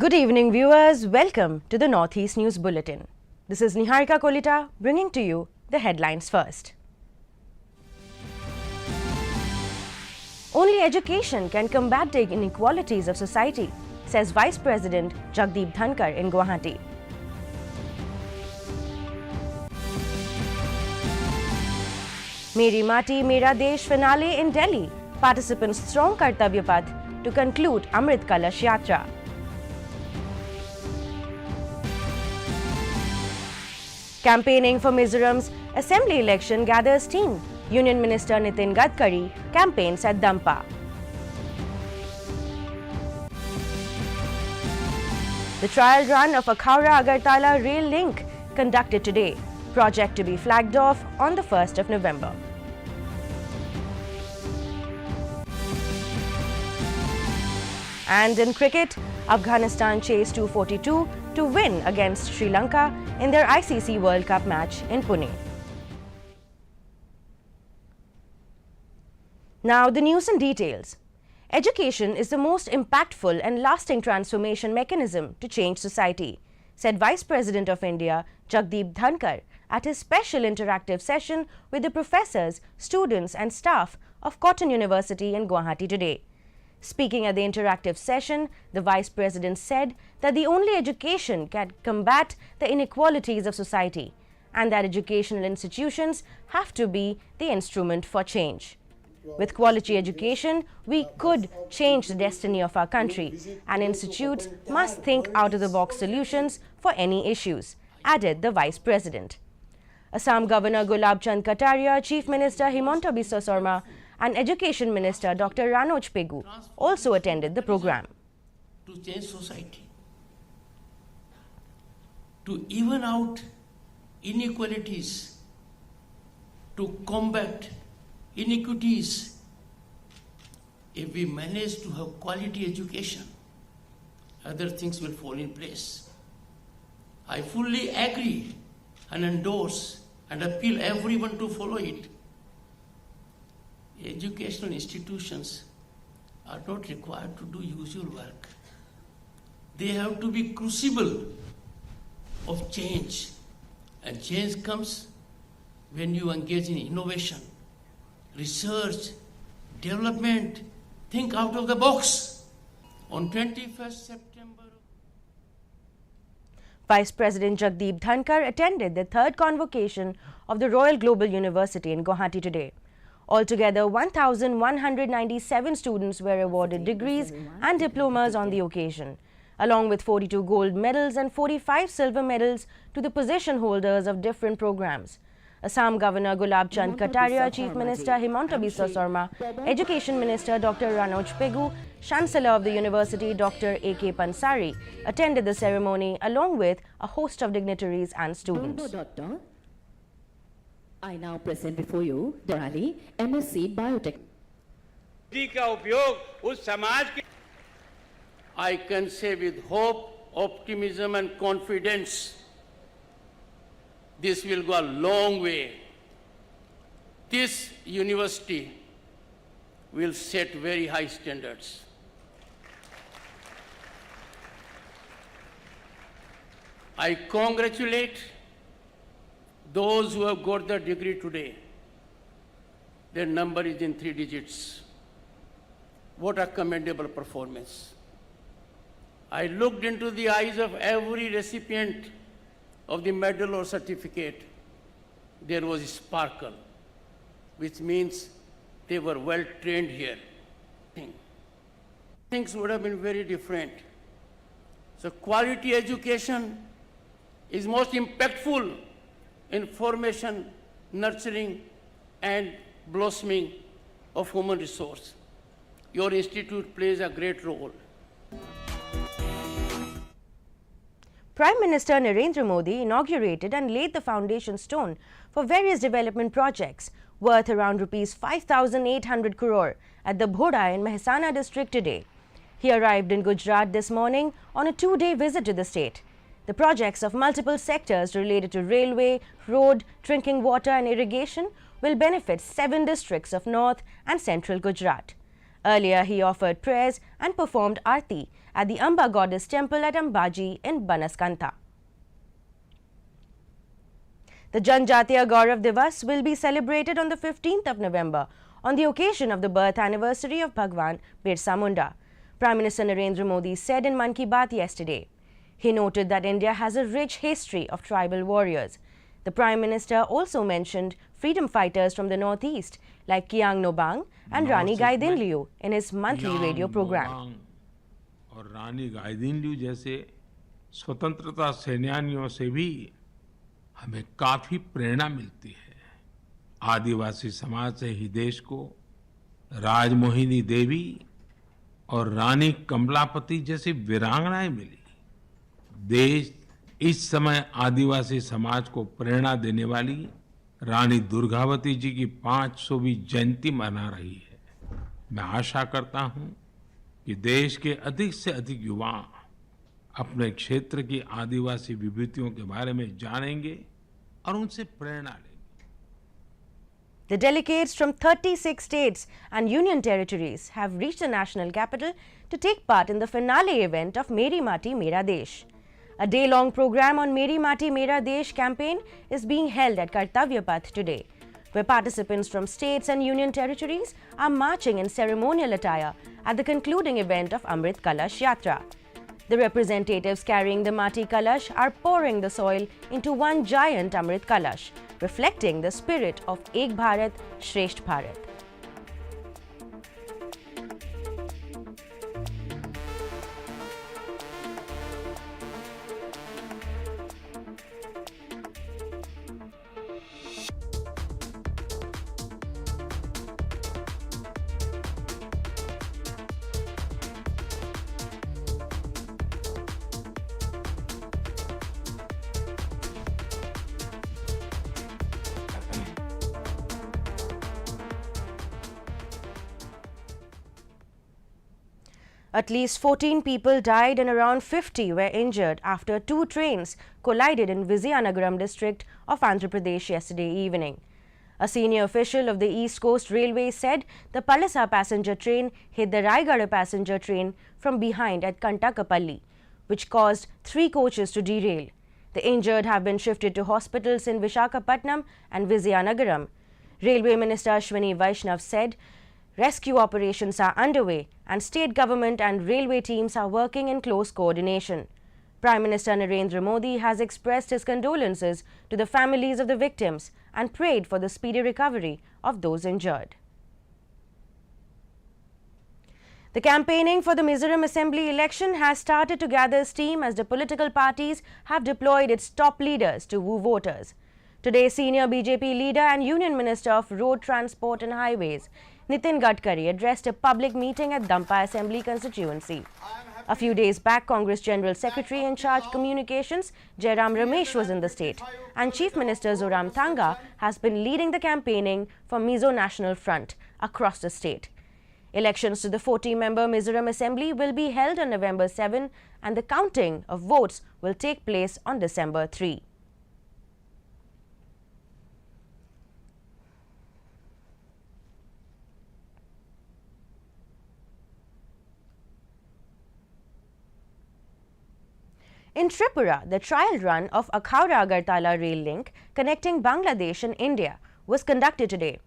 Good evening, viewers. Welcome to the Northeast News Bulletin. This is Niharika Kolita bringing to you the headlines first. Only education can combat the inequalities of society, says Vice President Jagdeep Dhankar in Guwahati. Meri Mati Mera Desh finale in Delhi. Participants throng Kartavya Path to conclude Amrit Kalash Yatra. Campaigning for Mizoram's assembly election gathers steam. Union Minister Nitin Gadkari campaigns at Dampa. The trial run of Akhaura-Agartala rail link conducted today. Project to be flagged off on the 1st of November. And in cricket, Afghanistan chased 242 to win against Sri Lanka in their ICC World Cup match in Pune. Now the news in details. Education is the most impactful and lasting transformation mechanism to change society, said Vice President of India Jagdeep Dhankar at his special interactive session with the professors, students and staff of Cotton University in Guwahati today. Speaking at the interactive session, the Vice President said that the only education can combat the inequalities of society and that educational institutions have to be the instrument for change. With quality education, we could change the destiny of our country, and institutes must think out-of-the-box solutions for any issues, added the Vice President. Assam Governor Gulab Chand Kataria, Chief Minister Himanta Biswa Sarma and Education Minister Dr. Ranoj Pegu also attended the program. To change society, to even out inequalities, to combat inequities, if we manage to have quality education, other things will fall in place. I fully agree and endorse and appeal everyone to follow it. Educational institutions are not required to do usual work. They have to be crucible of change. And change comes when you engage in innovation, research, development, think out of the box. On 21st September, Vice President Jagdeep Dhankar attended the third convocation of the Royal Global University in Guwahati today. Altogether, 1,197 students were awarded degrees and diplomas on the occasion, along with 42 gold medals and 45 silver medals to the position holders of different programs. Assam Governor Gulab Chand Kataria, Chief Minister Himanta Biswa Sarma, Education Minister Dr. Ranoj Pegu, Chancellor of the University Dr. A.K. Pansari attended the ceremony along with a host of dignitaries and students. I now present before you Dorali, MSc Biotech. I can say with hope, optimism and confidence, this will go a long way. This university will set very high standards. I congratulate those who have got the degree today. Their number is in 3 digits. What a commendable performance. I looked into the eyes of every recipient of the medal or certificate. There was a sparkle, which means they were well trained here. Things would have been very different. So quality education is most impactful in formation, nurturing, and blossoming of human resource. Your institute plays a great role. Prime Minister Narendra Modi inaugurated and laid the foundation stone for various development projects worth around Rs 5,800 crore at the Bhoda in Mehsana district today. He arrived in Gujarat this morning on a 2-day visit to the state. The projects of multiple sectors related to railway, road, drinking water and irrigation will benefit 7 districts of North and Central Gujarat. Earlier, he offered prayers and performed Aarti at the Amba Goddess Temple at Ambaji in Banaskantha. The Janjatiya Gaurav Divas will be celebrated on the 15th of November on the occasion of the birth anniversary of Bhagwan Birsa Munda, Prime Minister Narendra Modi said in Mann Ki Baat yesterday. He noted that India has a rich history of tribal warriors. The Prime Minister also mentioned freedom fighters from the Northeast like Kiang Nobang and Rani Gaidinliu in his monthly radio program. और रानी गाइदिनलिu जैसे स्वतंत्रता सेनानियों से भी हमें काफी प्रेरणा मिलती है। आदिवासी समाज से ही देश को राजमोहिनी देवी और रानी कमलापति जैसी वीरांगनाएं मिली। देश इस समय आदिवासी समाज को प्रेरणा देने वाली रानी दुर्गावती जी की 500वीं जयंती मना रही है। मैं आशा करता हूं कि देश के अधिक से अधिक युवा अपने क्षेत्र की आदिवासी विभूतियों के बारे में जानेंगे और उनसे प्रेरणा लेंगे। The delegates from 36 states and union territories have reached the national capital to take part in the finale event of Meri Mati Mera Desh. A day-long program on Meri Mati Mera Desh campaign is being held at Kartavya Path today, where participants from states and union territories are marching in ceremonial attire at the concluding event of Amrit Kalash Yatra. The representatives carrying the Mati Kalash are pouring the soil into one giant Amrit Kalash, reflecting the spirit of Ek Bharat, Shresth Bharat. At least 14 people died and around 50 were injured after two trains collided in Vizianagaram district of Andhra Pradesh yesterday evening. A senior official of the East Coast Railway said the Palasa passenger train hit the Raigada passenger train from behind at Kantakapalli, which caused 3 coaches to derail. The injured have been shifted to hospitals in Vishakhapatnam and Vizianagaram. Railway Minister Ashwini Vaishnav said rescue operations are underway and state government and railway teams are working in close coordination. Prime Minister Narendra Modi has expressed his condolences to the families of the victims and prayed for the speedy recovery of those injured. The campaigning for the Mizoram Assembly election has started to gather steam as the political parties have deployed its top leaders to woo voters. Today, senior BJP leader and Union Minister of Road Transport and Highways, Nitin Gadkari, addressed a public meeting at Dampa Assembly constituency. A few days back, Congress General Secretary in charge Communications, Jairam Ramesh, was in the state, and Chief Minister Zoram Thanga has been leading the campaigning for Mizo National Front across the state. Elections to the 40-member Mizoram Assembly will be held on November 7 and the counting of votes will take place on December 3. In Tripura, the trial run of Akhaura-Agartala rail link connecting Bangladesh and India was conducted today.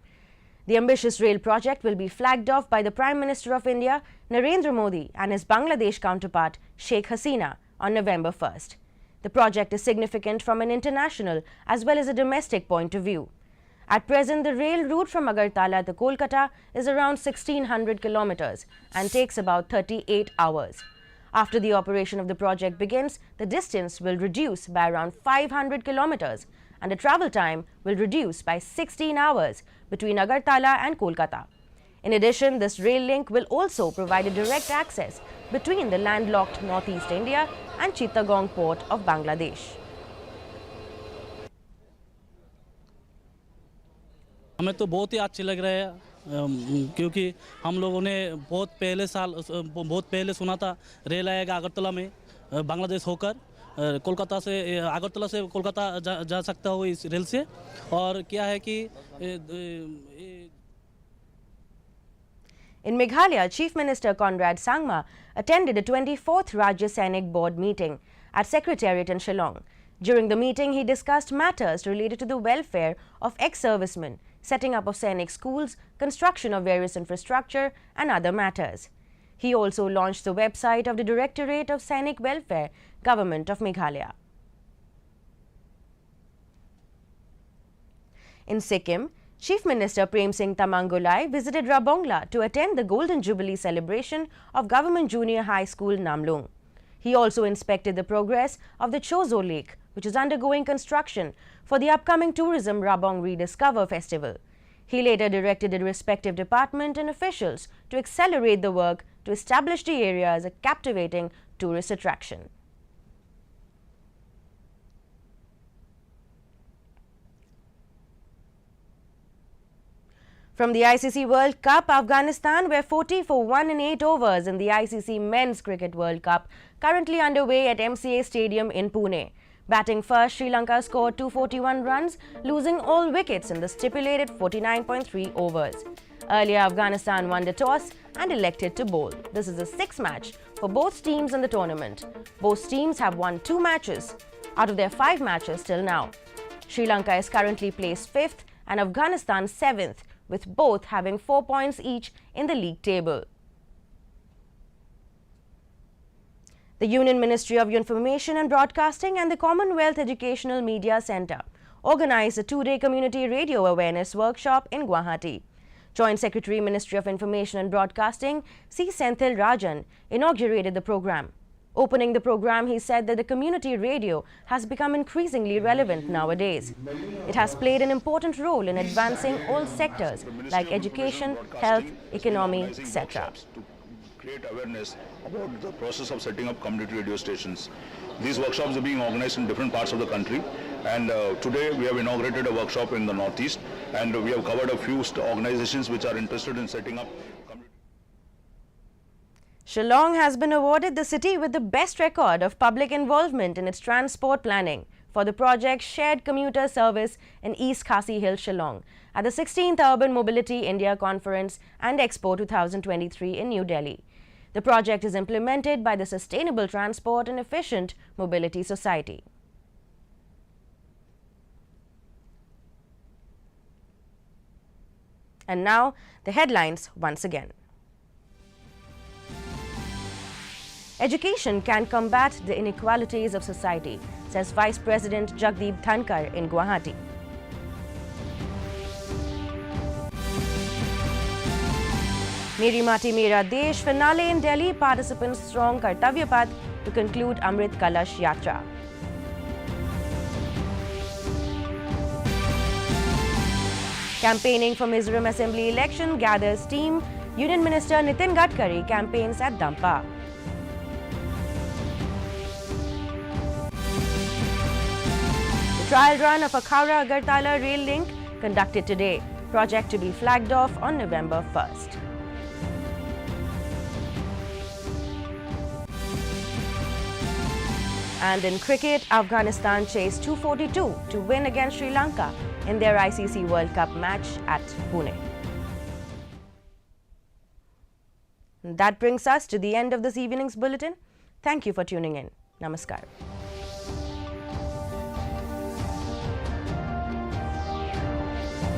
The ambitious rail project will be flagged off by the Prime Minister of India, Narendra Modi, and his Bangladesh counterpart, Sheikh Hasina, on November 1st. The project is significant from an international as well as a domestic point of view. At present, the rail route from Agartala to Kolkata is around 1600 kilometers and takes about 38 hours. After the operation of the project begins, the distance will reduce by around 500 kilometers and the travel time will reduce by 16 hours between Agartala and Kolkata. In addition, this rail link will also provide a direct access between the landlocked northeast India and Chittagong port of Bangladesh. हमें तो बहुत ही अच्छी लग रहा है क्योंकि हम लोगों ने बहुत पहले सुना था रेल आएगा अगरतला में बांग्लादेश होकर कोलकाता से अगरतला से कोलकाता जा सकता हो इस रेल से और क्या है कि In Meghalaya, Chief Minister Conrad Sangma attended the 24th Rajya Sainik Board meeting at Secretariat in Shillong. During the meeting, he discussed matters related to the welfare of ex-servicemen, setting up of Sainik schools, construction of various infrastructure and other matters. He also launched the website of the Directorate of Sainik Welfare, Government of Meghalaya. In Sikkim, Chief Minister Prem Singh Tamangulai visited Rabongla to attend the Golden Jubilee celebration of Government Junior High School Namlung. He also inspected the progress of the Chozo Lake, which is undergoing construction for the upcoming Tourism Rabong Rediscover Festival. He later directed the respective department and officials to accelerate the work to establish the area as a captivating tourist attraction. From the ICC World Cup, Afghanistan were 40 for 1 in 8 overs in the ICC Men's Cricket World Cup, currently underway at MCA Stadium in Pune. Batting first, Sri Lanka scored 241 runs, losing all wickets in the stipulated 49.3 overs. Earlier, Afghanistan won the toss and elected to bowl. This is the 6th match for both teams in the tournament. Both teams have won 2 matches out of their 5 matches till now. Sri Lanka is currently placed 5th and Afghanistan 7th, with both having 4 points each in the league table. The Union Ministry of Information and Broadcasting and the Commonwealth Educational Media Centre organized a 2-day community radio awareness workshop in Guwahati. Joint Secretary, Ministry of Information and Broadcasting, C. Senthil Rajan, inaugurated the program. Opening the program, he said that the community radio has become increasingly relevant nowadays. It has played an important role in advancing all sectors like education, health, economy, etc. To create awareness about the process of setting up community radio stations. These workshops are being organized in different parts of the country, and today we have inaugurated a workshop in the Northeast, and we have covered a few organizations which are interested in setting up community. Shillong has been awarded the city with the best record of public involvement in its transport planning for the project Shared Commuter Service in East Khasi Hills, Shillong, at the 16th Urban Mobility India Conference and Expo 2023 in New Delhi. The project is implemented by the Sustainable Transport and Efficient Mobility Society. And now, the headlines once again. Education can combat the inequalities of society, says Vice President Jagdeep Dhankar in Guwahati. Meri Mati Mera Desh finale in Delhi, participants throng Kartavya Path to conclude Amrit Kalash Yatra. Campaigning for Mizoram Assembly election gathers steam. Union Minister Nitin Gadkari campaigns at Dampa. The trial run of Akhara-Agartala rail link conducted today. Project to be flagged off on November 1st. And in cricket, Afghanistan chased 242 to win against Sri Lanka in their ICC World Cup match at Pune. That brings us to the end of this evening's bulletin. Thank you for tuning in. Namaskar.